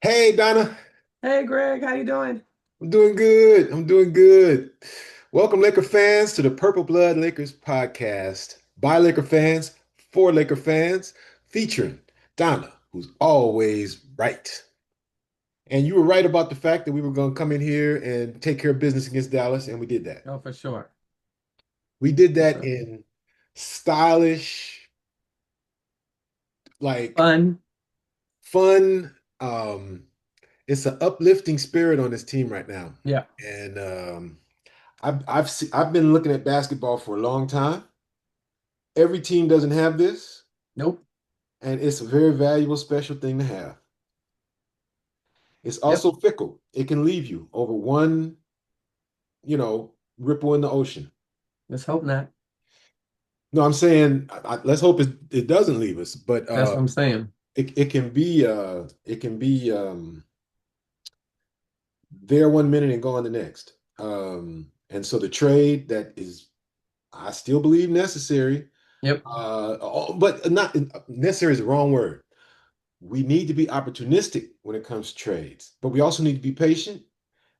Hey Donna, Hey Greg, how you doing? I'm doing good. I'm doing good. Welcome, Laker fans, to the Purple Blood Lakers podcast by Laker fans for Laker fans, featuring Donna, who's always right. And you were right about the fact that we were going to come in here and take care of business against Dallas, and we did that. Oh, for sure. We did For that sure. in stylish, like Fun. fun. It's an uplifting spirit on this team right now, Yeah. and I've been looking at basketball for a long time. Every team doesn't have this, Nope. and it's a very valuable, special thing to have. It's Yep. also fickle. It can leave you over one, ripple in the ocean. Let's hope not. No, I'm saying let's hope it doesn't leave us, but That's what I'm saying. it can be there one minute and gone the next. And so the trade that is, I still believe necessary. Yep. But not necessary is the wrong word. We need to be opportunistic when it comes to trades, but we also need to be patient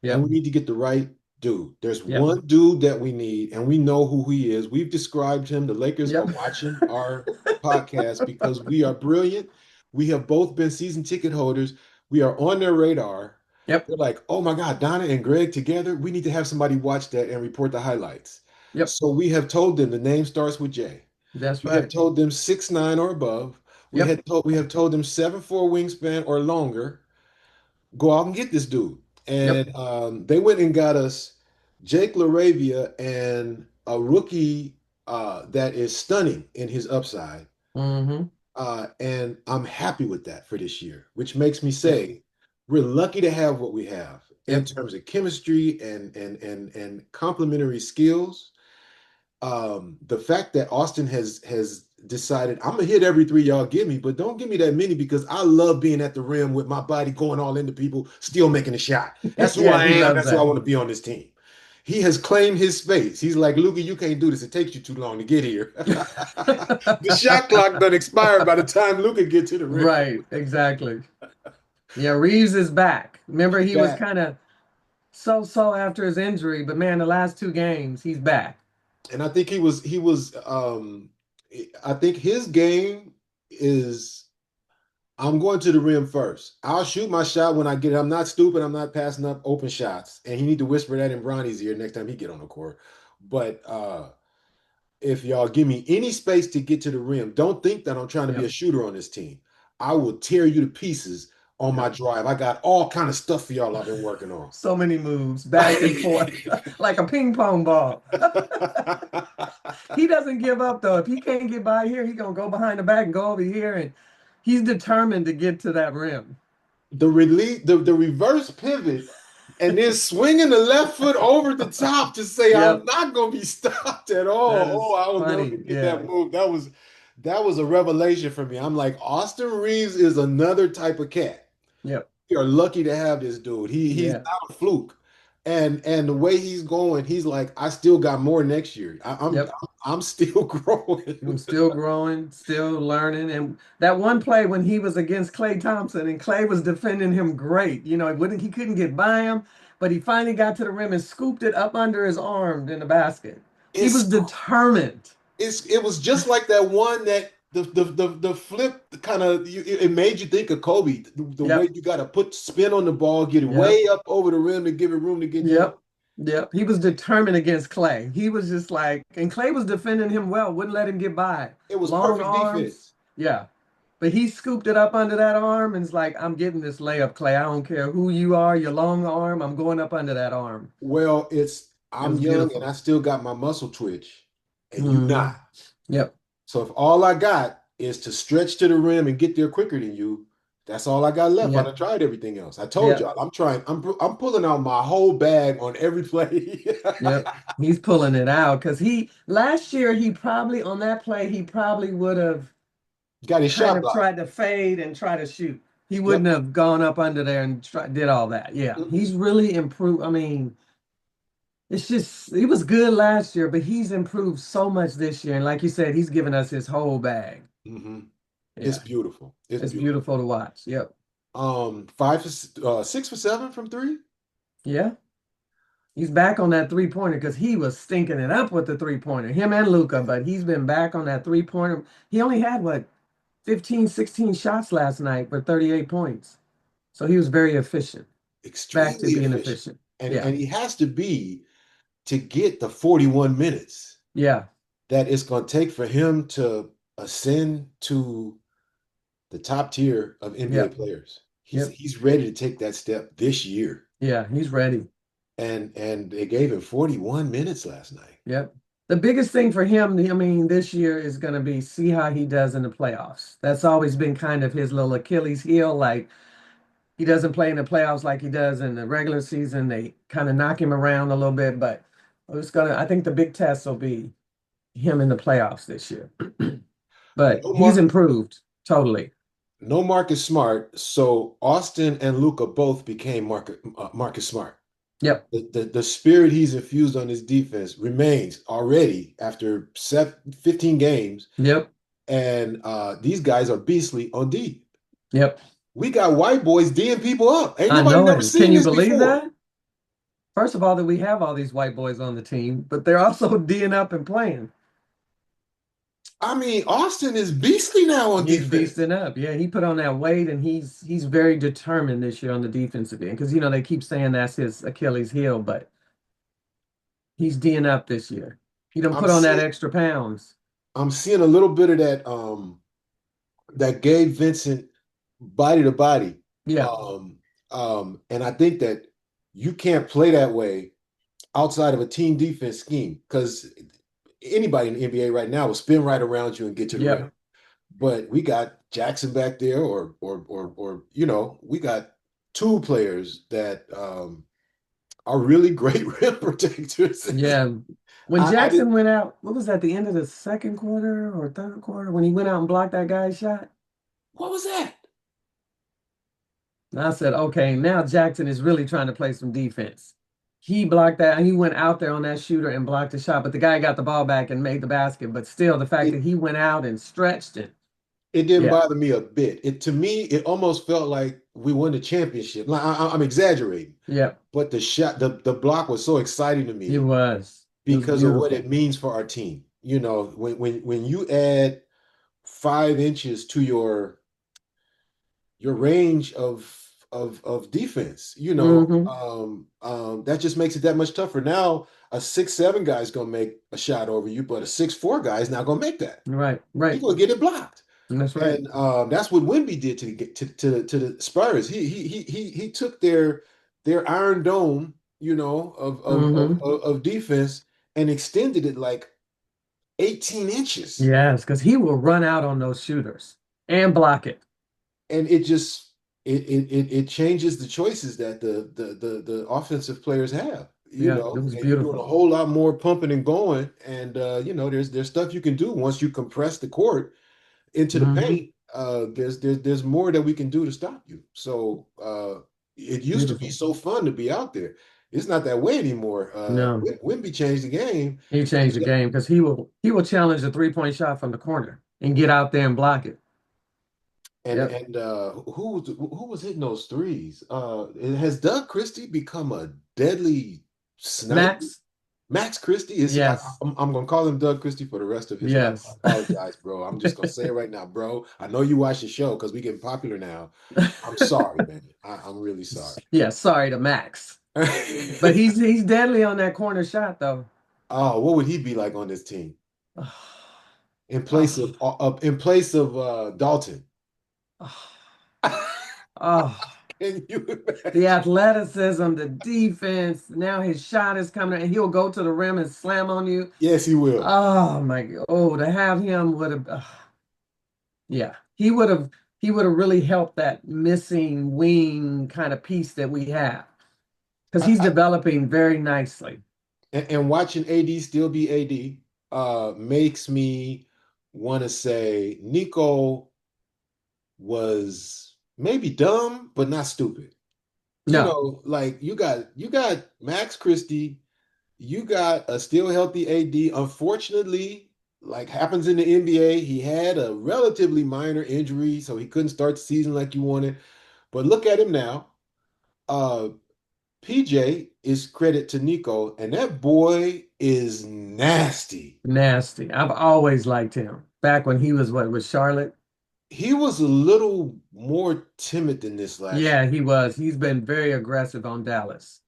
and Yep. we need to get the right dude. There's Yep. one dude that we need, and we know who he is. We've described him. The Lakers are Yep. watching our podcast because we are brilliant. We have both been season ticket holders. We are on their radar. Yep. They're like, oh my God, Donna and Greg together. We need to have somebody watch that and report the highlights. Yep. So we have told them the name starts with J. That's We have right. told them 6'9" or above. Yep. We have told them 7'4" wingspan or longer. Go out and get this dude. Yep. And they went and got us Jake LaRavia and a rookie that is stunning in his upside. Mm-hmm. And I'm happy with that for this year, which makes me Yep. say we're lucky to have what we have in Yep. terms of chemistry and complementary skills. The fact that Austin has decided I'm gonna hit every three y'all give me, but don't give me that many because I love being at the rim with my body going all into people, still making a shot. That's who Yeah, I he am. loves That's who I that. want to be on this team. He has claimed his space. He's like, Luka, you can't do this. It takes you too long to get here. The shot clock done expired by the time Luka get to the rim. Right. Exactly. Yeah, Reeves is back. Remember, He's he was back. kind of so after his injury, but man, the last two games, he's back. And I think I think his game is I'm going to the rim first. I'll shoot my shot when I get it. I'm not stupid. I'm not passing up open shots. And he need to whisper that in Bronny's ear next time he get on the court. But if y'all give me any space to get to the rim, don't think that I'm trying to be a Yep. shooter on this team. I will tear you to pieces on my Yep. drive. I got all kind of stuff for y'all I've been working on. So many moves back and forth like a ping pong ball. He doesn't give up though. If he can't get by here, he gonna go behind the back and go over here, and he's determined to get to that rim. The reverse pivot, and then swinging the left foot over the top to say I'm Yep, not going to be stopped at that all. Oh, is I will never funny. forget that Yeah. move. That was a revelation for me. I'm like, Austin Reeves is another type of cat. Yep. You're lucky to have this dude. He's Yeah. not a fluke. And the way he's going, he's like, I still got more next year. Yep. I'm still growing. I'm still growing, still learning. And that one play when he was against Klay Thompson and Klay was defending him great. He couldn't get by him, but he finally got to the rim and scooped it up under his arm in the basket. He was It's determined. it was just like that one that the flip kind of it made you think of Kobe. The way Yep. you got to put spin on the ball, get it Yep. way up over the rim to give it room to get down. Yep. Yep. He was determined against Clay. He was just like, and Clay was defending him well, wouldn't let him get by. It was Long perfect arms. defense. Yeah. But he scooped it up under that arm and it's like, I'm getting this layup, Clay. I don't care who you are, your long arm. I'm going up under that arm. Well, It I'm was young and beautiful. I still got my muscle twitch, and you Hmm. not. Yep. So if all I got is to stretch to the rim and get there quicker than you, that's all I got left. I done Yep. tried everything else. I told Yep. y'all I'm trying. I'm pulling out my whole bag on every play. Yep. He's pulling it out because last year, he probably, on that play, he probably would have Got his kind shot of blocked. tried to fade and try to shoot. He wouldn't Yep. have gone up under there and did all that. Yeah, Mm-mm. he's really improved. I mean, it's just he was good last year, but he's improved so much this year. And like you said, he's given us his whole bag. Mhm. It's Yeah, beautiful. It's it's beautiful. beautiful to watch. Yep. Six for seven from three. Yeah. He's back on that three-pointer because he was stinking it up with the three-pointer, him and Luca, but he's been back on that three-pointer. He only had what, 15, 16 shots last night for 38 points. So he was very efficient, back to Extremely being efficient. efficient. And Yeah. and he has to be to get the 41 minutes Yeah. that it's going to take for him to ascend to the top tier of NBA Yep. players. He's Yep. he's ready to take that step this year. Yeah. He's ready. And they gave him 41 minutes last night. Yep. The biggest thing for him, I mean, this year is going to be see how he does in the playoffs. That's always been kind of his little Achilles heel. Like he doesn't play in the playoffs like he does in the regular season. They kind of knock him around a little bit, but I think the big test will be him in the playoffs this year. But No he's Marcus, improved totally. no Marcus Smart. So Austin and Luca both became Marcus Smart. Yep. The spirit he's infused on his defense remains already after 15 games. Yep. And these guys are beastly on D. Yep. We got white boys D'ing people up. Ain't I nobody know never it. Can seen you this believe before. that? First of all, that we have all these white boys on the team, but they're also D'ing up and playing. I mean, Austin is beastly now on He's defense. beasting up. Yeah, he put on that weight and he's very determined this year on the defensive end because they keep saying that's his Achilles heel, but he's D'ing up this year. He done I'm put on that seeing extra pounds. I'm seeing a little bit of that Gabe Vincent body to body. Yeah. And I think that you can't play that way outside of a team defense scheme because anybody in the NBA right now will spin right around you and get to the rim. Yep. But we got Jackson back there, or we got two players that are really great rim protectors. Yeah. When I did. Jackson went out, what was that, the end of the second quarter or third quarter when he went out and blocked that guy's shot? What was that? And I said, okay, now Jackson is really trying to play some defense. He blocked that, and he went out there on that shooter and blocked the shot, but the guy got the ball back and made the basket. But still, the fact that It he went out and stretched it, it didn't yeah, bother me a bit. It to me, it almost felt like we won the championship. Like I'm exaggerating, yeah, but the block was so exciting to it me was. It was because of what beautiful. it means for our team. When you add 5 inches to your range of defense, Hmm. that just makes it that much tougher. Now, a 6'7" guy is gonna make a shot over you, but a 6'4" guy is not gonna make that. Right, He's right. gonna get it blocked. That's right. And that's what Wimby did to the Spurs. He took their Iron Dome, Hmm. of defense and extended it like 18 inches. Yes, because he will run out on those shooters and block it. And it just it changes the choices that the offensive players have, Yeah, it was and you're doing a beautiful. whole lot more pumping and going. And there's stuff you can do once you compress the court into the Hmm. paint. There's more that we can do to stop you. So it used to be Beautiful. so fun to be out there. It's not that way anymore. No, Wimby changed the game. he changed the game because he will challenge a three-point shot from the corner and get out there and block it. And Yep. and who was hitting those threes? Has Doug Christie become a deadly sniper? Max, Max Christie is he? yes. I'm gonna call him Doug Christie for the rest of his life. I Yes. apologize, bro. I'm just gonna say it right now, bro. I know you watch the show because we getting popular now. I'm sorry, man. I'm really sorry. Yeah, sorry to Max. But he's deadly on that corner shot though. Oh, what would he be like on this team Oh, in place of Dalton? oh, oh. Can you The imagine? athleticism, the defense. Now his shot is coming and he'll go to the rim and slam on you. Yes, he will. Oh my God. Oh, to have him would have yeah. He would have really helped that missing wing kind of piece that we have. Because I, he's I, developing very nicely. and watching AD still be AD makes me want to say Nico was maybe dumb, but not stupid. No. Like you got Max Christie, you got a still healthy AD. Unfortunately, like happens in the NBA. He had a relatively minor injury, so he couldn't start the season like you wanted. But look at him now. Uh, PJ is credit to Nico, and that boy is nasty. Nasty. I've always liked him. Back when he was what, with Charlotte? He was a little more timid than this last Yeah, year. he was. He's been very aggressive on Dallas.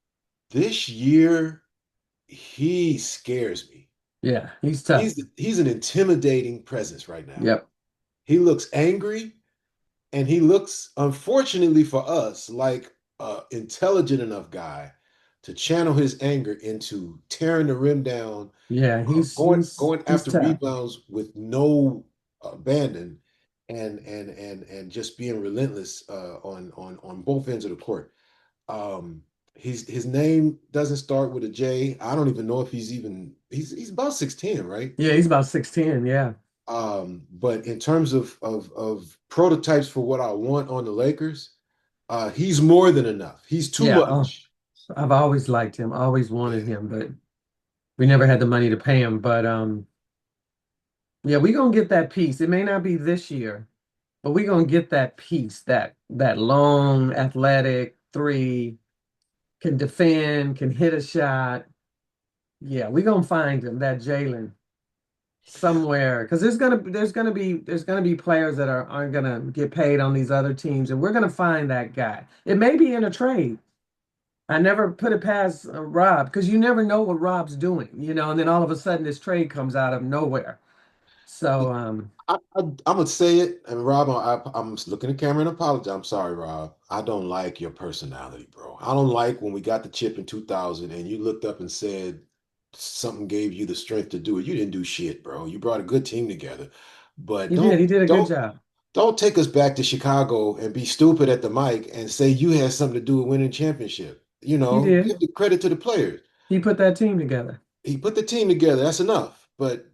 This year, he scares me. Yeah, he's tough. He's an intimidating presence right now. Yep. He looks angry, and he looks, unfortunately for us, like an intelligent enough guy to channel his anger into tearing the rim down, Yeah, going he's after tough. rebounds with no abandon, and just being relentless on both ends of the court. Um, his name doesn't start with a J. I don't even know if he's about 6'10", right? Yeah, he's about 6'10. Yeah. But in terms of prototypes for what I want on the Lakers, he's more than enough. He's too Yeah. Oh, much. I've always liked him, always wanted Yeah. him, but we never had the money to pay him. But yeah, we gonna get that piece. It may not be this year, but we gonna get that piece, that long, athletic three, can defend, can hit a shot. Yeah, we gonna find him, that Jalen, somewhere. Because there's gonna be players that aren't gonna get paid on these other teams, and we're gonna find that guy. It may be in a trade. I never put it past Rob because you never know what Rob's doing, and then all of a sudden this trade comes out of nowhere. So, I'm gonna say it, and Rob, I'm looking at the camera and apologize. I'm sorry, Rob. I don't like your personality, bro. I don't like when we got the chip in 2000 and you looked up and said something gave you the strength to do it. You didn't do shit, bro. You brought a good team together, but he did. He did a good job. don't take us back to Chicago and be stupid at the mic and say you had something to do with winning championship. He Give did. the credit to the players. He put that team together. He put the team together. That's enough. But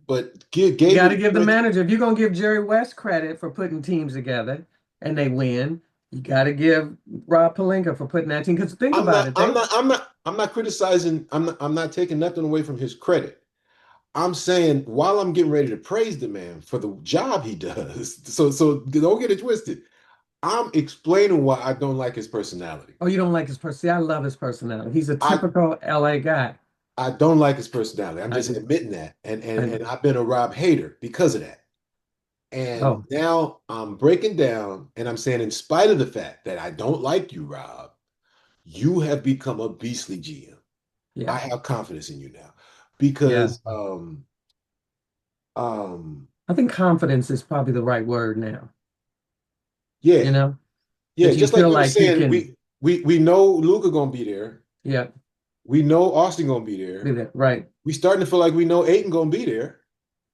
You gave got you to the give the strength. manager, if you're going to give Jerry West credit for putting teams together and they win, you got to give Rob Pelinka for putting that team. Because think I'm about not, it, I'm they not, I'm not, I'm not criticizing. I'm not taking nothing away from his credit. I'm saying while I'm getting ready to praise the man for the job he does, so don't get it twisted. I'm explaining why I don't like his personality. oh, you don't like his personality. I love his personality. He's a I typical LA guy. I don't like his personality. I'm I just do. admitting that, I and do. I've been a Rob hater because of that. And Oh, now I'm breaking down, and I'm saying, in spite of the fact that I don't like you, Rob, you have become a beastly GM. I yeah. have confidence in you now Yeah. because um I think confidence is probably the right word now, yeah, you know, yeah, that you just like feel we were like you saying, can, we know Luca gonna be there. yeah, We know Austin gonna be be there. there. Right. We starting to feel like we know Ayton gonna be there,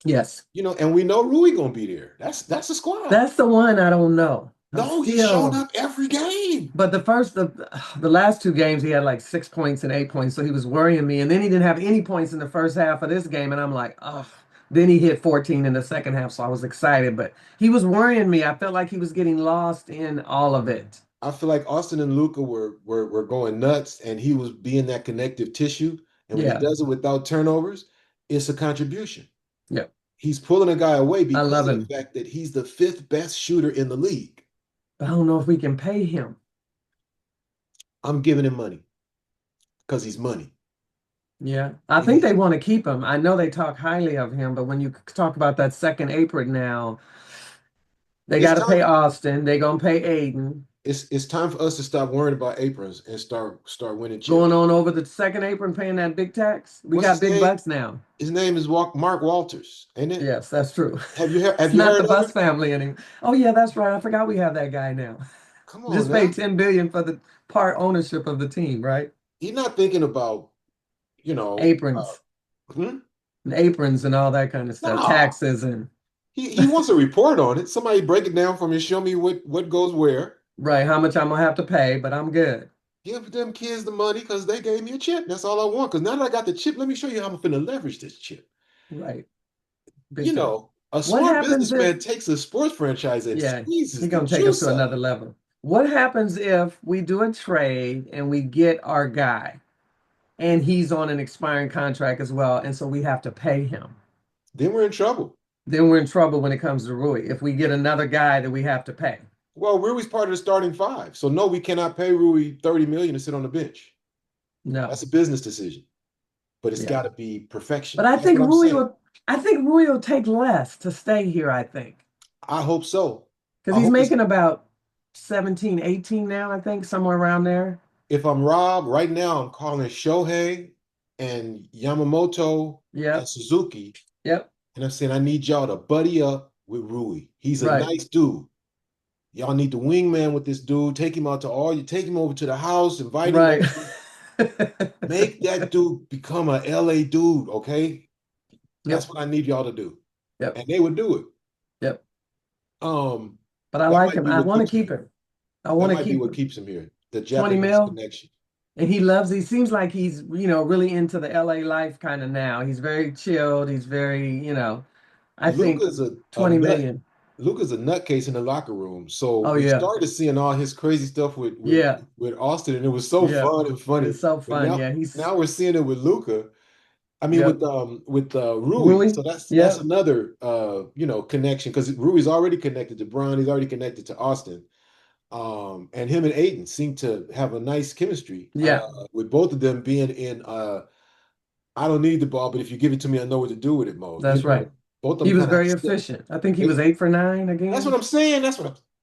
Yes. and we know Rui gonna be there. That's a squad. That's the one I don't know. I'm No, he's showing still. up every game. But the last two games he had like 6 points and 8 points, so he was worrying me. And then he didn't have any points in the first half of this game, and I'm like, oh. Then he hit 14 in the second half, so I was excited. But he was worrying me. I felt like he was getting lost in all of it. I feel like Austin and Luca were going nuts, and he was being that connective tissue. And when he Yeah, does it without turnovers, it's a contribution. yeah, He's pulling a guy away I because love of the him. fact that he's the fifth best shooter in the league. But I don't know if we can pay him. I'm giving him money because he's money. Yeah, I think they He- want to keep him. I know they talk highly of him, but when you talk about that second apron now, they It's got to time. pay Austin. They gonna pay Ayton. It's time for us to stop worrying about aprons and start winning Going chips. on over the second apron, paying that big tax. We What's got his big name? bucks now. His name is Mark Walters, ain't it? Yes, that's true. Have It's you not heard the of Bus him? family anymore. Oh yeah, that's right. I forgot we have that guy now. Come on Just paid now. 10 billion for the part ownership of the team, right? He's not thinking about, you know, Aprons, hmm? and aprons, and all that kind of stuff. Nah. Taxes and He wants a report on it. Somebody break it down for me, show me what goes where. right, how much I'm gonna have to pay, but I'm good. Give them kids the money because they gave me a chip. That's all I want. Because now that I got the chip, let me show you how I'm finna leverage this chip. Right, big time. A What smart happens if, businessman takes a sports franchise and yeah, he squeezes the gonna take us to juice out of another it. level. What happens if we do a trade and we get our guy and he's on an expiring contract as well, and so we have to pay him? Then we're in trouble. then we're in trouble when it comes to Rui. If we get another guy that we have to pay. Well, Rui's part of the starting five. So no, we cannot pay Rui 30 million to sit on the bench. No. That's a business decision. But it's Yeah. got to be But perfection. That's what I'm saying. I think Rui will take less to stay here, I think. I hope so. Because I he's hope it's making about 17, 18 now, I think, somewhere around there. if I'm Rob, right now I'm calling Shohei and Yamamoto and Yep. Suzuki, Yep. and I'm saying I need y'all to buddy up with Rui. He's a Right. nice dude. Y'all need the wingman with this dude. Take him out to all you take him over to the house, invite him Right. over. Make that dude become a LA dude, okay? That's Yep. what I need y'all to do. Yep. And they would do it. Yep. Um, But I that like might him. be I what want to keeps him keep here. him. I That want to might be keep what him. keeps him here. The 20 Japanese mil. connection. And he seems like he's, really into the LA life kind of now. He's very chilled. He's very, I think Luca's a 20 nut. million. Luca's a nutcase in the locker room. So Oh we yeah. started seeing all his crazy stuff with Yeah. Austin, and it was so Yeah. fun and funny. It's so But fun. now Yeah. He's, now we're seeing it with Luca. I mean yep. with Rui. Rui. So that's Yep. another connection because Rui's already connected to Bron. He's already connected to Austin. And him and Ayton seem to have a nice chemistry. Yeah. With both of them being in I don't need the ball, but if you give it to me, I know what to do with it mode. That's right. Both of He them was kind of very step. efficient. I think he was They 8 for 9 That's what again. I'm saying.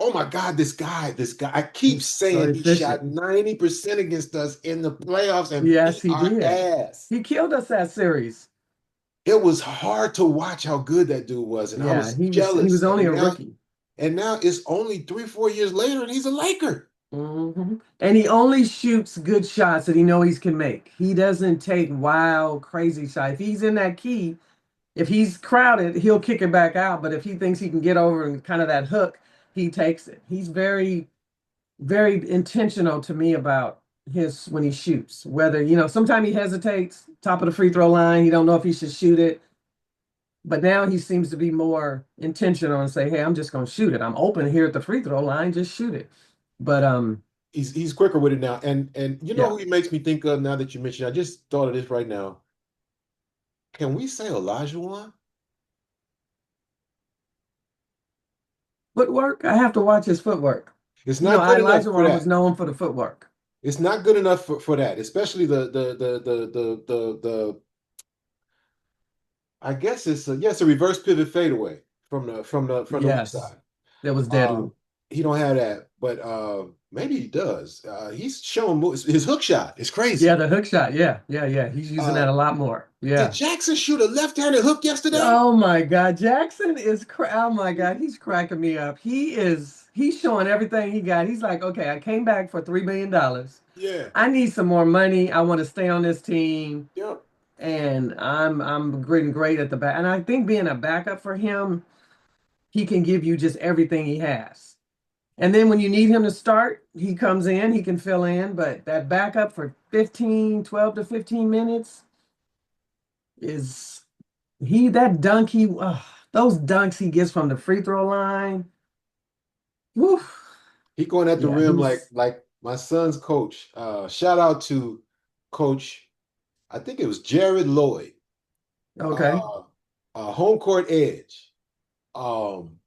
Oh my God, this guy. I keep He's so saying he efficient. shot 90% against us in the playoffs and Yes, beat he our did. ass. He killed us that series. It was hard to watch how good that dude was, and I Yeah, was he was jealous. only a rookie. And now it's only 3, 4 years later, and he's a Laker. And he only shoots good shots that he knows he can make. He doesn't take wild, crazy shots. If he's in that key, if he's crowded, he'll kick it back out. But if he thinks he can get over and kind of that hook, he takes it. He's very, very intentional to me about his when he shoots. Whether, sometimes he hesitates, top of the free throw line, he don't know if he should shoot it. But now he seems to be more intentional and say, "Hey, I'm just gonna shoot it. I'm open here at the free throw line, just shoot it." But He's quicker with it now. And you know yeah. who he makes me think of now that you mentioned? I just thought of this right now. Can we say Olajuwon? Footwork, I have to watch his footwork. It's not good enough Elijah for Wan was that. known for the footwork. It's not good enough for that, especially the I guess it's a reverse pivot fadeaway from the weak Yes, side. that was deadly. Um, he don't have that, but maybe he does. He's showing his hook shot is Yeah, crazy. the hook shot. Yeah, yeah, yeah. He's using Uh, that a lot more. did Yeah. Jackson shoot a left-handed hook yesterday? Oh my God, Jackson is oh my God, he's cracking me up. He's showing everything he got. He's like, okay, I came back for $3 million. Yeah. I need some more money. I want to stay on this team. Yep. And I'm great at the back. And I think being a backup for him, he can give you just everything he has. And then when you need him to start, he comes in, he can fill in, but that backup for 12 to 15 minutes is that dunk those dunks he gets from the free throw line. Whew, He going at the yeah, rim like my son's coach. Shout out to Coach. I think it was Jared Lloyd. okay, Uh, home court edge. Um,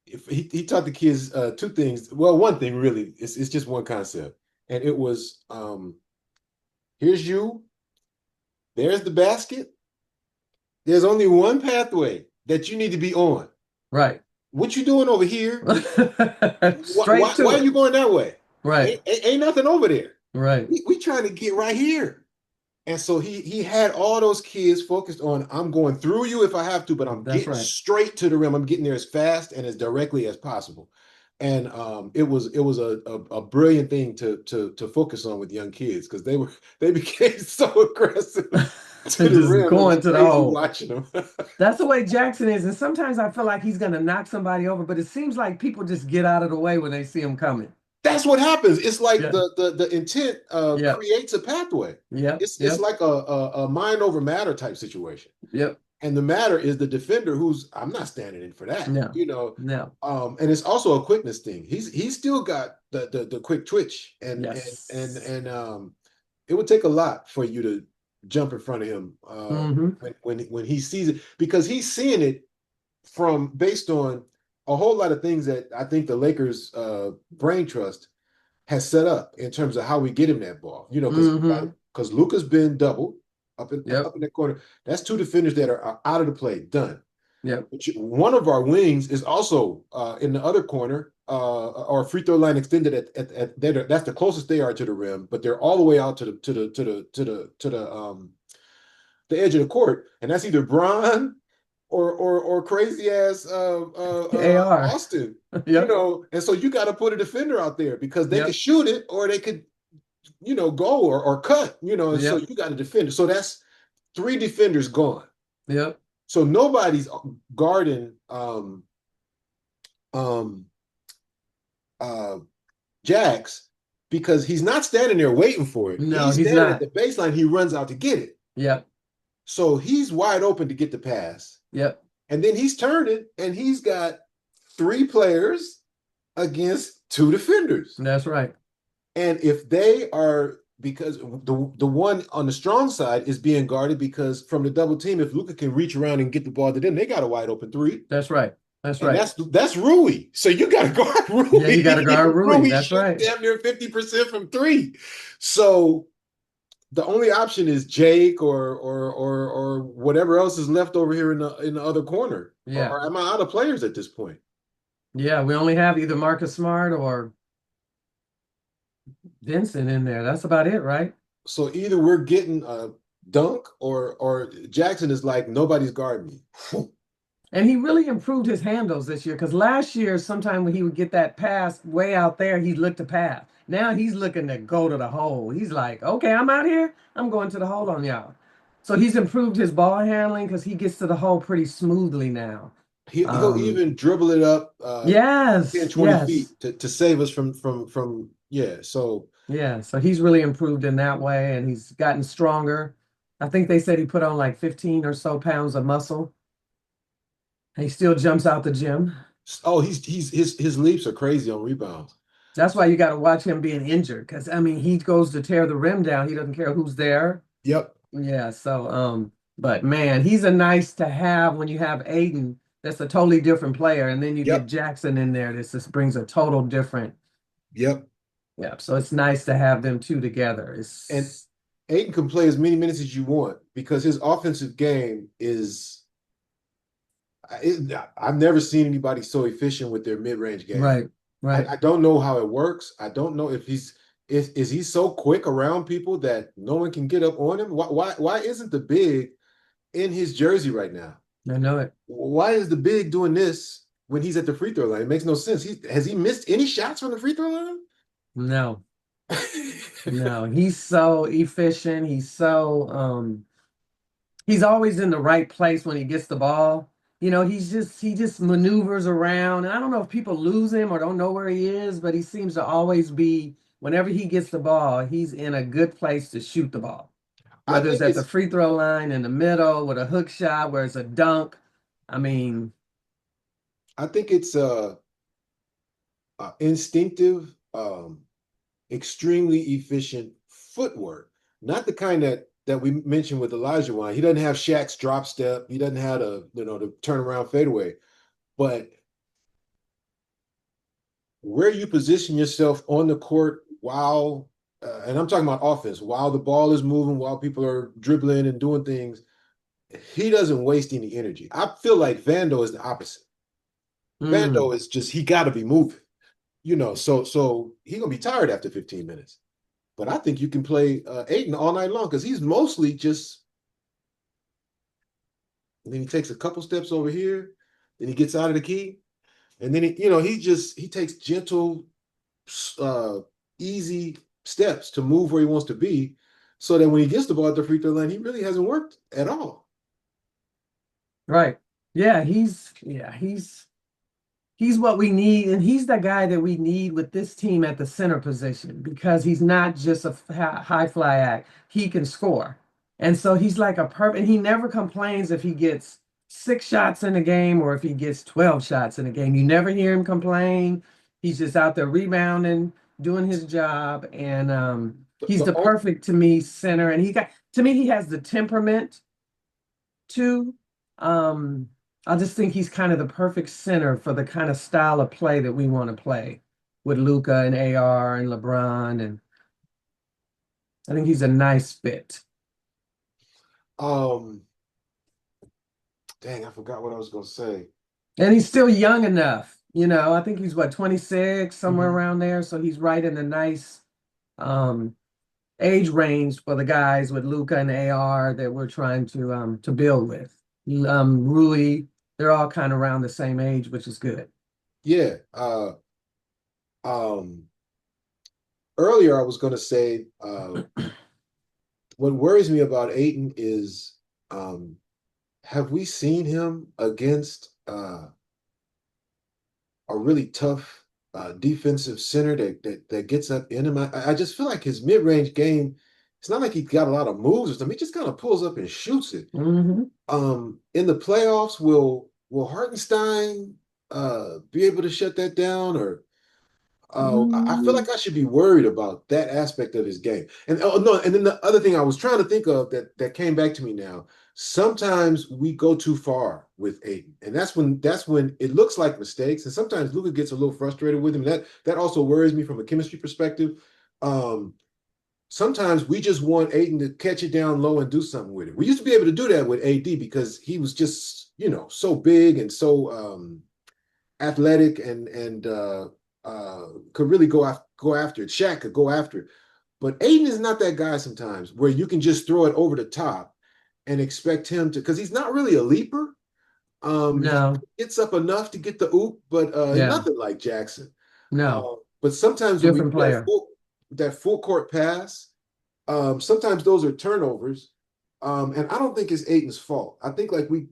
if he taught the kids two things. Well, one thing really. It's just one concept, and it was here's you. There's the basket. There's only one pathway that you need to be on. right. What you doing over here? Straight Why to are you it. going that way? Right, Ain't nothing over there. right. We trying to get right here. And so he had all those kids focused on I'm going through you if I have to, but I'm That's getting right. straight to the rim. I'm getting there as fast and as directly as possible. And it was a brilliant thing to focus on with young kids because they became so aggressive to the Just rim. It was going to the crazy hole. watching them. That's the way Jackson is. And sometimes I feel like he's going to knock somebody over, but it seems like people just get out of the way when they see him coming. That's what happens. It's like Yeah. the intent Yep. creates a pathway. Yep. It's Yep. like a mind over matter type situation. Yep. And the matter is the defender who's I'm not standing in for that, No. No. And it's also a quickness thing. He's still got the quick twitch, and Yes. it would take a lot for you jump in front of him Hmm. when he sees it, because he's seeing it from based on a whole lot of things that I think the Lakers brain trust has set up in terms of how we get him that ball. You know, Hmm. because Luka's been doubled Yep. up in that corner. That's two defenders that are out of the play, done. Yep. One of our wings is also in the other corner, or free throw line extended that's the closest they are to the rim, but they're all the way out to the edge of the court, and that's either Bron or crazy ass AR. Austin, you Yep. know. And so you got to put a defender out there because they could Yep. shoot it or they could, go or cut, and so Yep. you got to defend it. So that's three defenders gone. Yep. So nobody's guarding um, uh, Jax because he's not standing there waiting for it. No, He's he's standing at not. the baseline. He runs out to get it. Yep. So he's wide open to get the pass. Yep. And then he's turning and he's got three players against two defenders. That's right. And if they are, because the one on the strong side is being guarded because from the double team, if Luka can reach around and get the ball to them, they got a wide open three. That's right. That's And right. that's Rui. So you got to guard Yeah, you got to Rui. guard Rui. Rui That's shooting right. damn near 50% from three. So the only option is Jake or whatever else is left over here in the other corner. Yeah. Or am I out of players at this point? Yeah. We only have either Marcus Smart or Vincent in there. That's about it, right? So either we're getting a dunk or Jackson is like nobody's guarding me. And he really improved his handles this year because last year, sometime when he would get that pass way out there, he'd look to pass. Now he's looking to go to the hole. He's like, okay, I'm out here. I'm going to the hole on y'all. So he's improved his ball handling because he gets to the hole pretty smoothly now. He'll Um, even dribble it up 10, yes, 20 yes, feet to save us from yeah. So yeah. So he's really improved in that way and he's gotten stronger. I think they said he put on like 15 or so pounds of muscle. He still jumps out the gym. he's his leaps are crazy on rebounds. That's why you got to watch him being injured because I mean he goes to tear the rim down. He doesn't care who's there. Yep, Yeah, so but man, he's a nice to have when you have Ayton. That's a totally different player, and then you get yep, Jackson in there. This just brings a total different. yep. Yeah, so it's nice to have them two together. And It's Ayton can play as many minutes as you want because his offensive game is. I've never seen anybody so efficient with their mid-range game. right, right. I don't know how it works. I don't know if is he so quick around people that no one can get up on him? Why isn't the big in his jersey right now? I know it. Why is the big doing this when he's at the free throw line? It makes no sense. Has he missed any shots from the free throw line? No, no, he's so efficient. He's always in the right place when he gets the ball. You know, he just maneuvers around. And I don't know if people lose him or don't know where he is, but he seems to always be, whenever he gets the ball, he's in a good place to shoot the ball. I Whether it's think at the it's free throw line, in the middle, with a hook shot, where it's a dunk. I mean, I think it's instinctive, extremely efficient footwork. Not the kind that we mentioned with Elijah Wine. He doesn't have Shaq's drop step. He doesn't have the turnaround fadeaway. But where you position yourself on the court while, and I'm talking about offense, while the ball is moving, while people are dribbling and doing things, he doesn't waste any energy. I feel like Vando is the opposite. mm, Vando is just he got to be moving, so he gonna be tired after 15 minutes. But I think you can play Ayton all night long because he's mostly just. And then he takes a couple steps over here, then he gets out of the key, and then he takes gentle, uh, easy steps to move where he wants to be, so that when he gets the ball at the free throw line, he really hasn't worked at all. right. Yeah, he's what we need, and he's the guy that we need with this team at the center position because he's not just a high fly act. He can score. And so he's like a perfect, he never complains if he gets 6 shots in a game or if he gets 12 shots in a game. You never hear him complain. He's just out there rebounding, doing his job. And He's the perfect to me center, and he got to me he has the temperament too. Um, I just think he's kind of the perfect center for the kind of style of play that we want to play with Luca and AR and LeBron, and I think he's a nice fit. um, dang, I forgot what I was gonna say. And he's still young enough, I think he's what, 26, somewhere Mhm. around there. So he's right in the nice um age range for the guys with Luca and AR that we're trying to build with. Rui, they're all kind of around the same age, which is good. Yeah. Um, Earlier I was gonna say, what worries me about Ayton is, um, have we seen him against a really tough defensive center that gets up in him? I just feel like his mid-range game, it's not like he got a lot of moves or something. He just kind of pulls up and shoots it. Hmm. In the playoffs, will Hartenstein be able to shut that down, or I feel Mm, like I should be worried about that aspect of his game. And oh no, and then the other thing I was trying to think of that came back to me now. Sometimes we go too far with Aiden, and that's when it looks like mistakes. And sometimes Luka gets a little frustrated with him. That also worries me from a chemistry perspective. Um, Sometimes we just want Aiden to catch it down low and do something with it. We used to be able to do that with AD because he was just, so big and so athletic and could really go after it. Shaq could go after it. But Aiden is not that guy sometimes where you can just throw it over the top and expect him to, because he's not really a leaper. He no, gets up enough to get the oop, but yeah, nothing like Jackson. no, But sometimes when we different do that player. full court pass, sometimes those are turnovers, and I don't think it's Aiton's fault. I think like we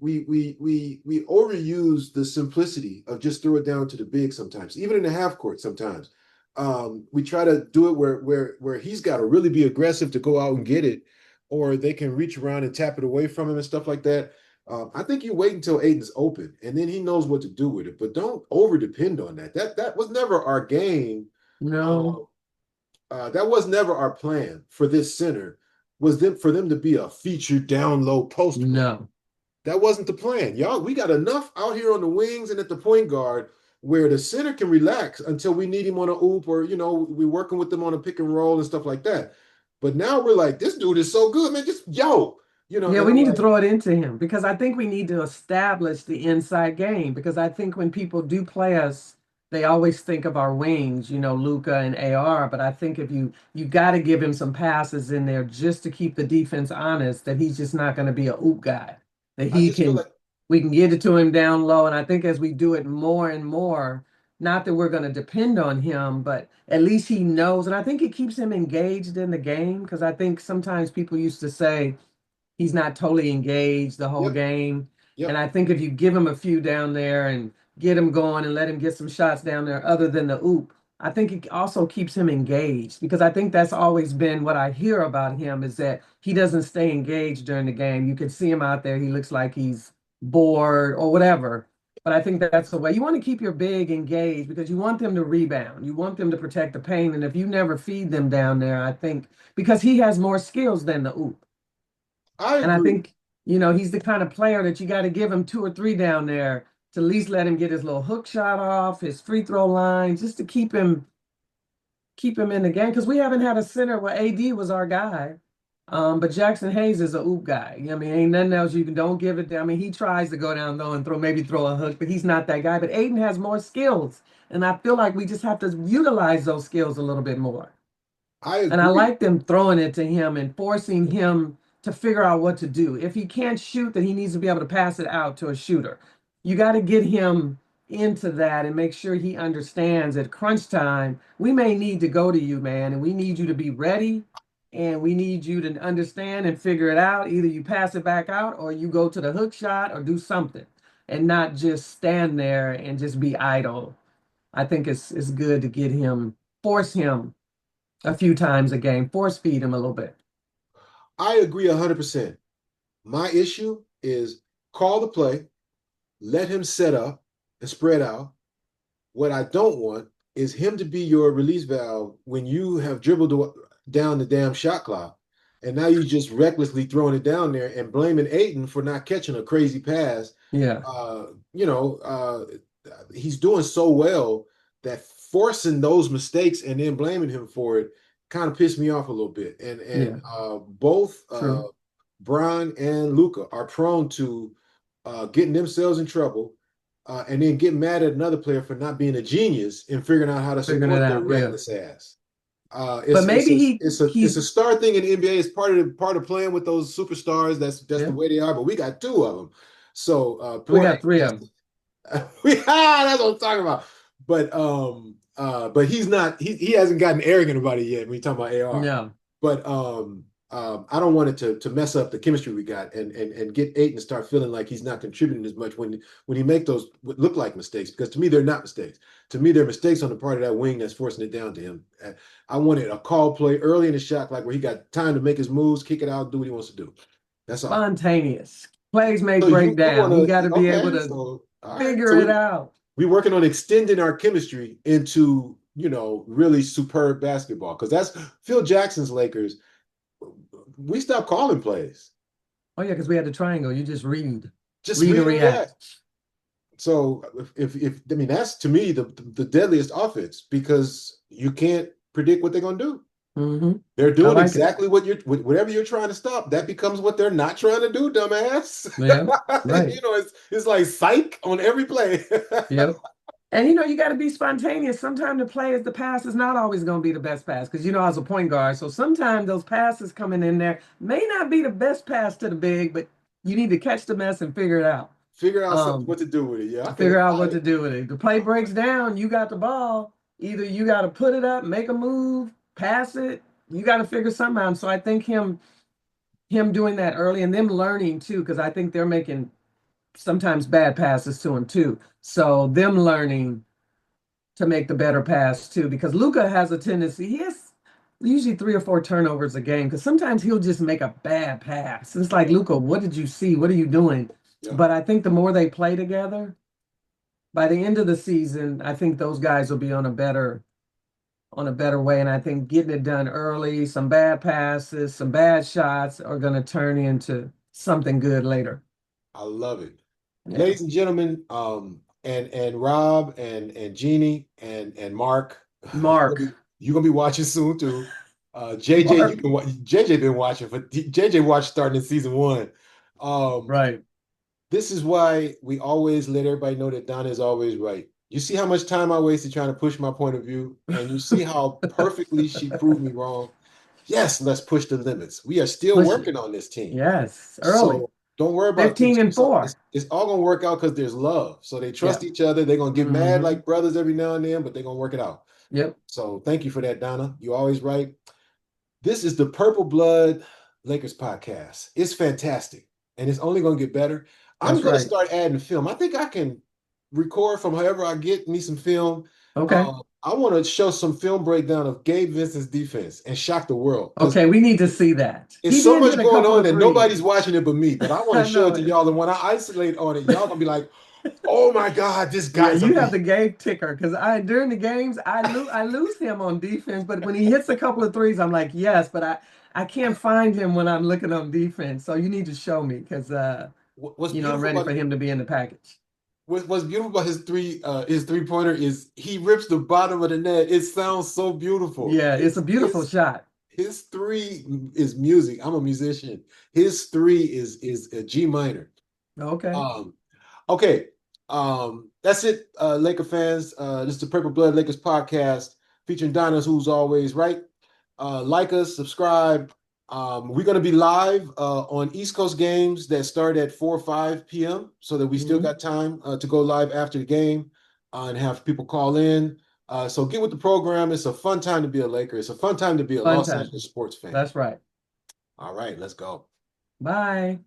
overuse the simplicity of just throw it down to the big sometimes, even in the half court. Sometimes we try to do it where he's got to really be aggressive to go out and get it, or they can reach around and tap it away from him and stuff like that. I think you wait until Aiton's open, and then he knows what to do with it. But don't over depend on that. That was never our game. No, Uh, that was never our plan for this center. Was them for them to be a featured down low post player. no, That wasn't the plan. Y'all, we got enough out here on the wings and at the point guard where the center can relax until we need him on a oop, or we're working with them on a pick and roll and stuff like that. But now we're like, this dude is so good, man. Just yeah, and we I'm need to like, throw it into him because I think we need to establish the inside game because I think when people do play us, they always think of our wings, Luca and AR, but I think if you got to give him some passes in there just to keep the defense honest that he's just not going to be a oop guy. That I he just feel can like we can get it to him down low and I think as we do it more and more, not that we're going to depend on him, but at least he knows and I think it keeps him engaged in the game because I think sometimes people used to say he's not totally engaged the whole yep, game. And yep. I think if you give him a few down there and get him going and let him get some shots down there other than the oop, I think it also keeps him engaged because I think that's always been what I hear about him is that he doesn't stay engaged during the game. You can see him out there, he looks like he's bored or whatever. But I think that's the way you want to keep your big engaged because you want them to rebound. You want them to protect the paint. And if you never feed them down there, I think because he has more skills than the oop. I And I agree. think, he's the kind of player that you got to give him two or three down there to at least let him get his little hook shot off, his free throw line, just to keep him in the game. Because we haven't had a center where AD was our guy. But Jackson Hayes is a oop guy. I mean, ain't nothing else you can don't give it. I mean, he tries to go down low and throw a hook, but he's not that guy. But Aiden has more skills. And I feel like we just have to utilize those skills a little bit more. I And I agree. like them throwing it to him and forcing him to figure out what to do. If he can't shoot, then he needs to be able to pass it out to a shooter. You got to get him into that and make sure he understands at crunch time, we may need to go to you, man, and we need you to be ready and we need you to understand and figure it out. Either you pass it back out or you go to the hook shot or do something and not just stand there and just be idle. I think it's good to get him, force him a few times a game, force feed him a little bit. I agree 100%. My issue is call the play, let him set up and spread out. What I don't want is him to be your release valve when you have dribbled away. down the damn shot clock. And now you just recklessly throwing it down there and blaming Ayton for not catching a crazy pass. Yeah, Uh, you know, he's doing so well that forcing those mistakes and then blaming him for it kind of pissed me off a little bit. And yeah, both true. Bron and Luca are prone to getting themselves in trouble and then getting mad at another player for not being a genius in figuring out how to Figuring it support their out. Yeah. reckless ass. But It's maybe a it's a he's star thing in the NBA. It's part of playing with those superstars. That's the yeah. way they are. But we got two of them. So We poor got Ayton three has of them. that's what I'm talking about. But he's not he hasn't gotten arrogant about it yet when you talk about AR. No. But I don't want it to mess up the chemistry we got and get Ayton to start feeling like he's not contributing as much when he make those what look like mistakes, because to me they're not mistakes. To me they're mistakes on the part of that wing that's forcing it down to him. I wanted a call play early in the shot clock where he got time to make his moves, kick it out, do what he wants to do. That's all. Spontaneous. Plays may So break you want down. He got to to be able okay? to So all right. figure it out. We working on extending our chemistry into really superb basketball, because that's Phil Jackson's Lakers. We stopped calling plays, Oh yeah, because we had the triangle. You just just read read and and react. react. So if I mean that's to me the deadliest offense, because you can't predict what they're gonna do. Hmm. They're I doing like it. exactly whatever you're trying to stop. That becomes what they're not trying to do, dumbass. Yeah, right. It's like psych on every play. Yep. And you got to be spontaneous. Sometimes the pass is not always going to be the best pass because I was a point guard. So sometimes those passes coming in there may not be the best pass to the big, but you need to catch the mess and figure it out. Figure out something Um, what to do with it. Yeah, okay. Figure out All what right. to do with it. The play All breaks right. down, you got the ball. Either you got to put it up, make a move, pass it. You got to figure something out. So I think him doing that early and them learning too, because I think they're making sometimes bad passes to him too. So them learning to make the better pass too, because Luca has a tendency. He has usually 3 or 4 turnovers a game because sometimes he'll just make a bad pass. It's like, Luca, what did you see? What are you doing? Yeah. But I think the more they play together, by the end of the season, I think those guys will be on a better way. And I think getting it done early, some bad passes, some bad shots are going to turn into something good later. I love it. Yeah. Ladies and gentlemen, and Rob and Jeannie and Mark, Mark. you're gonna be watching soon too. JJ, you Mark. can watch. JJ been watching for JJ watched starting in season one. Um, Right. this is why we always let everybody know that Donna is always right. You see how much time I wasted trying to push my point of view, and you see how perfectly she proved me wrong. Yes, let's push the limits. We are still Push it. working on this team. Yes. Early. So don't worry about things. 15 and 4. It's all gonna work out because there's love. So they Yeah. trust each other. They're gonna get mad Hmm. like brothers every now and then, but they're gonna work it out. Yep. So thank you for that, Donna. You're always right. This is the Purple Blood Lakers podcast. It's fantastic, and it's only gonna get better. I'm That's gonna right. start adding film. I think I can record from however I get me some film. Okay. I want to show some film breakdown of Gabe Vincent's defense and shock the world, because Okay. We need to see that. it's He so did much hit a going couple on of that nobody's threes. watching it but me. But I want to I show know it to it. y'all. And when I isolate on it, y'all gonna be like, "Oh my God, this Yeah, guy's you have the amazing." game ticker because during the games I lose him on defense, but when he hits a couple of threes, I'm like, yes, but I can't find him when I'm looking on defense. So you need to show me because What's I'm beautiful ready about for him to be in the package. what's beautiful about his 3-pointer is he rips the bottom of the net. It sounds so beautiful. Yeah, it's a His beautiful shot. his three is music. I'm a musician. His three is a G minor. Okay. Um, okay. That's it, Laker fans. This is the Purple Blood Lakers podcast featuring Diners Who's Always Right. Like us, subscribe. We're going to be live on East Coast games that start at 4 or 5 p.m. so that we still Hmm. got time to go live after the game and have people call in. So get with the program. It's a fun time to be a Laker. It's a fun time to be a Fun Los time. Angeles sports fan. That's right. All right, let's go. Bye.